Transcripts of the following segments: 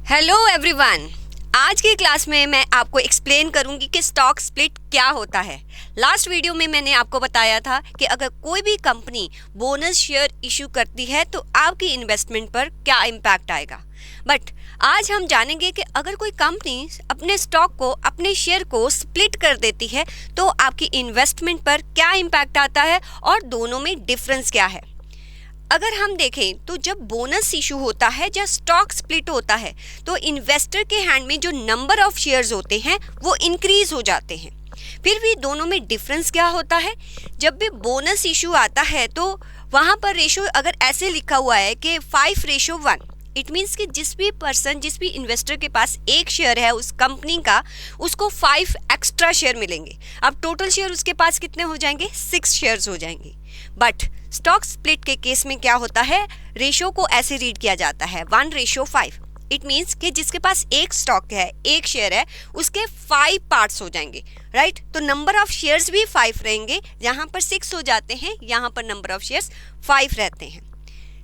Hello everyone. आज की class में मैं आपको एक्सप्लेन करूंगी कि स्टॉक स्प्लिट क्या होता है। लास्ट वीडियो में मैंने आपको बताया था कि अगर कोई भी कंपनी बोनस शेयर इशू करती है तो आपकी इन्वेस्टमेंट पर क्या इम्पैक्ट आएगा। बट आज हम जानेंगे कि अगर कोई कंपनी अपने स्टॉक को, अपने शेयर को स्प्लिट कर देती है तो आपकी इन्वेस्टमेंट पर क्या इम्पैक्ट आता है और दोनों में डिफरेंस क्या है। अगर हम देखें तो जब बोनस इशू होता है या स्टॉक स्प्लिट होता है तो इन्वेस्टर के हैंड में जो नंबर ऑफ शेयर्स होते हैं वो इंक्रीज हो जाते हैं। फिर भी दोनों में डिफरेंस क्या होता है, जब भी बोनस इशू आता है तो वहाँ पर रेशो अगर ऐसे लिखा हुआ है कि 5:1, इट मीन्स कि जिस भी इन्वेस्टर के पास एक शेयर है उस कंपनी का, उसको 5 एक्स्ट्रा शेयर मिलेंगे। अब टोटल शेयर उसके पास कितने हो जाएंगे, 6 शेयर्स हो जाएंगे। बट स्टॉक स्प्लिट के केस में क्या होता है, रेशो को ऐसे रीड किया जाता है 1:5। इट मीन्स कि जिसके पास एक स्टॉक है, एक शेयर है, उसके 5 पार्ट्स हो जाएंगे, राइट। तो नंबर ऑफ शेयर्स भी 5 रहेंगे, यहाँ पर 6 हो जाते हैं, यहाँ पर नंबर ऑफ शेयर्स 5 रहते हैं।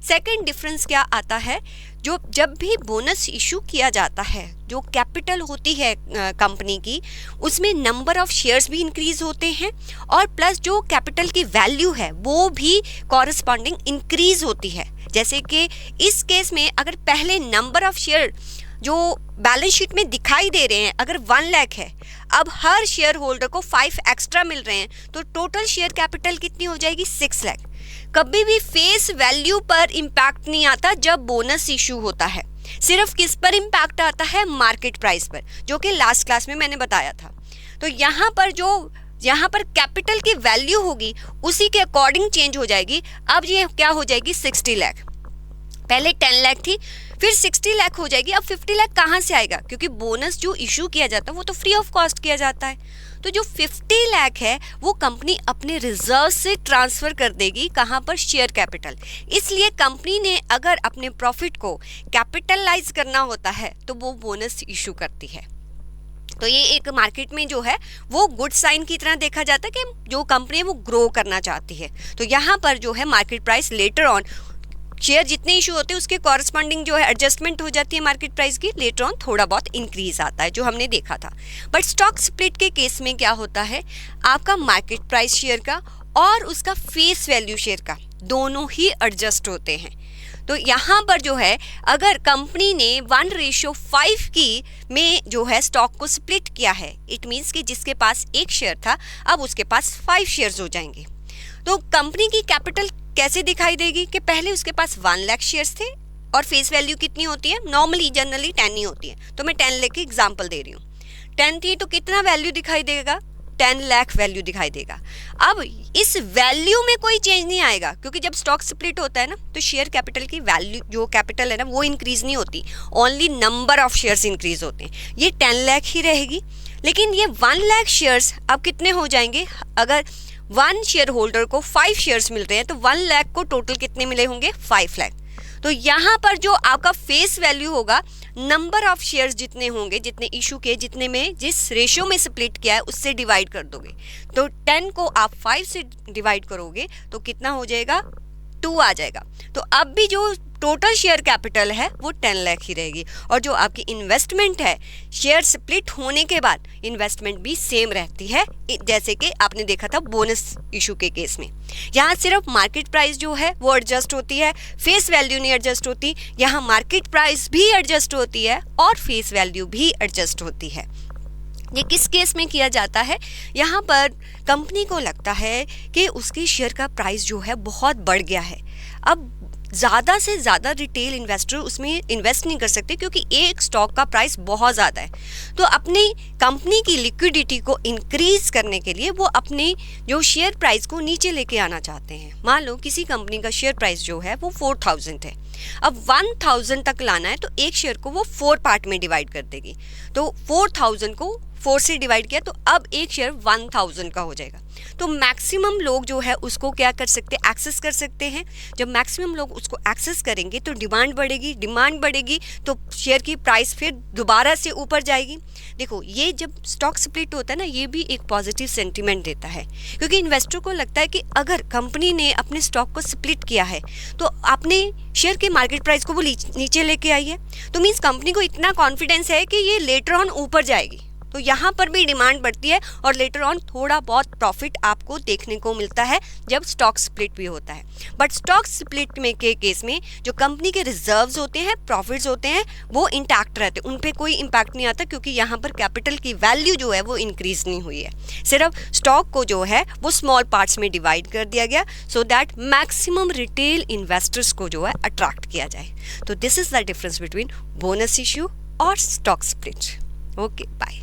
सेकेंड डिफरेंस क्या आता है, जो जब भी बोनस इशू किया जाता है, जो कैपिटल होती है कंपनी की, उसमें नंबर ऑफ शेयर्स भी इंक्रीज होते हैं और प्लस जो कैपिटल की वैल्यू है वो भी कॉरस्पॉन्डिंग इंक्रीज होती है। जैसे कि इस केस में अगर पहले नंबर ऑफ शेयर जो बैलेंस शीट में दिखाई दे रहे हैं अगर 1 लाख है, अब हर शेयर होल्डर को 5 एक्स्ट्रा मिल रहे हैं तो टोटल शेयर कैपिटल कितनी हो जाएगी, 6 लाख। कभी भी फेस वैल्यू पर इम्पैक्ट नहीं आता जब बोनस इशू होता है, सिर्फ किस पर इम्पैक्ट आता है, मार्केट प्राइस पर, जो कि लास्ट क्लास में मैंने बताया था। तो यहाँ पर कैपिटल की वैल्यू होगी उसी के अकॉर्डिंग चेंज हो जाएगी। अब ये क्या हो जाएगी, 60 लाख। पहले 10 लाख थी, फिर 60 लाख हो जाएगी। अब 50 लाख कहाँ से आएगा, क्योंकि बोनस जो इशू किया जाता है वो तो फ्री ऑफ कॉस्ट किया जाता है। तो जो 50 लाख है वो कंपनी अपने रिजर्व से ट्रांसफर कर देगी, कहाँ पर, शेयर कैपिटल। इसलिए कंपनी ने अगर अपने प्रॉफिट को कैपिटलाइज करना होता है तो वो बोनस इशू करती है। तो ये एक मार्केट में जो है वो गुड साइन की तरह देखा जाता है कि जो कंपनी है वो ग्रो करना चाहती है। तो यहाँ पर जो है market price later on, share जितने इशू होते हैं उसके कॉरस्पॉन्डिंग जो है एडजस्टमेंट हो जाती है मार्केट प्राइस की, लेटर ऑन थोड़ा बहुत इंक्रीज आता है, जो हमने देखा था। बट स्टॉक स्प्लिट के केस में क्या होता है, आपका मार्केट प्राइस शेयर का और उसका फेस वैल्यू शेयर का दोनों ही एडजस्ट होते हैं। तो यहाँ पर जो है अगर कंपनी ने 1:5 की में जो है स्टॉक को स्प्लिट किया है, इट मीन्स कि जिसके पास एक शेयर था अब उसके पास 5 शेयर्स हो जाएंगे। तो कंपनी की कैपिटल कैसे दिखाई देगी कि पहले उसके पास 1 लाख शेयर्स थे और फेस वैल्यू कितनी होती है, नॉर्मली जनरली 10 ही होती है। तो मैं 10 लाख की एग्जांपल दे रही हूँ। 10 थी तो कितना वैल्यू दिखाई देगा, 10 लाख वैल्यू दिखाई देगा। अब इस वैल्यू में कोई चेंज नहीं आएगा, क्योंकि जब स्टॉक स्प्लिट होता है ना तो शेयर कैपिटल की वैल्यू, जो कैपिटल है ना, वो इंक्रीज नहीं होती, only number of shares increase होते हैं। ये 10 लाख ही रहेगी। लेकिन ये 1 लाख शेयर्स अब कितने हो जाएंगे, अगर 1 शेयर होल्डर को 5 शेयर्स मिल रहे हैं तो 1 लाख को टोटल कितने मिले होंगे, 5 लाख। तो यहाँ पर जो आपका फेस वैल्यू होगा, नंबर ऑफ शेयर्स जितने होंगे, जितने इशू किए, जितने में जिस रेशियो में स्प्लिट किया है उससे डिवाइड कर दोगे। तो 10 को आप 5 से डिवाइड करोगे तो कितना हो जाएगा, 2 आ जाएगा। तो अब भी जो टोटल शेयर कैपिटल है वो 10 लाख ही रहेगी और जो आपकी इन्वेस्टमेंट है शेयर स्प्लिट होने के बाद इन्वेस्टमेंट भी सेम रहती है, जैसे कि आपने देखा था बोनस इशू के केस में। यहाँ सिर्फ मार्केट प्राइस जो है वो एडजस्ट होती है, फेस वैल्यू नहीं एडजस्ट होती। यहाँ मार्केट प्राइस भी एडजस्ट होती है और फेस वैल्यू भी एडजस्ट होती है। ये किस केस में किया जाता है, यहाँ पर कंपनी को लगता है कि उसके शेयर का प्राइस जो है बहुत बढ़ गया है, अब ज़्यादा से ज़्यादा रिटेल इन्वेस्टर उसमें इन्वेस्ट नहीं कर सकते क्योंकि एक स्टॉक का प्राइस बहुत ज़्यादा है। तो अपनी कंपनी की लिक्विडिटी को इंक्रीज करने के लिए वो अपने जो शेयर प्राइस को नीचे लेके आना चाहते हैं। मान लो किसी कंपनी का शेयर प्राइस जो है वो 4000 है, अब 1000 तक लाना है तो एक शेयर को वो 4 पार्ट में डिवाइड कर देगी। तो 4000 को 4 से डिवाइड किया तो अब एक शेयर 1000 का हो जाएगा। तो मैक्सिमम लोग जो है उसको क्या कर सकते हैं, एक्सेस कर सकते हैं। जब मैक्सिमम लोग उसको एक्सेस करेंगे तो डिमांड बढ़ेगी तो शेयर की प्राइस फिर दोबारा से ऊपर जाएगी। देखो, ये जब स्टॉक स्प्लिट होता है ना, ये भी एक पॉजिटिव सेंटीमेंट देता है, क्योंकि इन्वेस्टर को लगता है कि अगर कंपनी ने अपने स्टॉक को स्प्लिट किया है तो अपने शेयर के मार्केट प्राइस को वो नीचे लेके आई है, तो मीन्स कंपनी को इतना कॉन्फिडेंस है कि ये लेटर ऑन ऊपर जाएगी। तो यहाँ पर भी डिमांड बढ़ती है और लेटर ऑन थोड़ा बहुत प्रॉफिट आपको देखने को मिलता है जब स्टॉक स्प्लिट भी होता है। बट स्टॉक स्प्लिट में के केस में जो कंपनी के रिजर्व्स होते हैं, प्रॉफिट्स होते हैं, वो इंटैक्ट रहते हैं, उन पे कोई इम्पैक्ट नहीं आता, क्योंकि यहाँ पर कैपिटल की वैल्यू जो है वो इंक्रीज नहीं हुई है। सिर्फ स्टॉक को जो है वो स्मॉल पार्ट्स में डिवाइड कर दिया गया so that maximum retail investors को जो है अट्रैक्ट किया जाए। तो this is the difference between bonus issue और स्टॉक स्प्लिट। Okay, bye.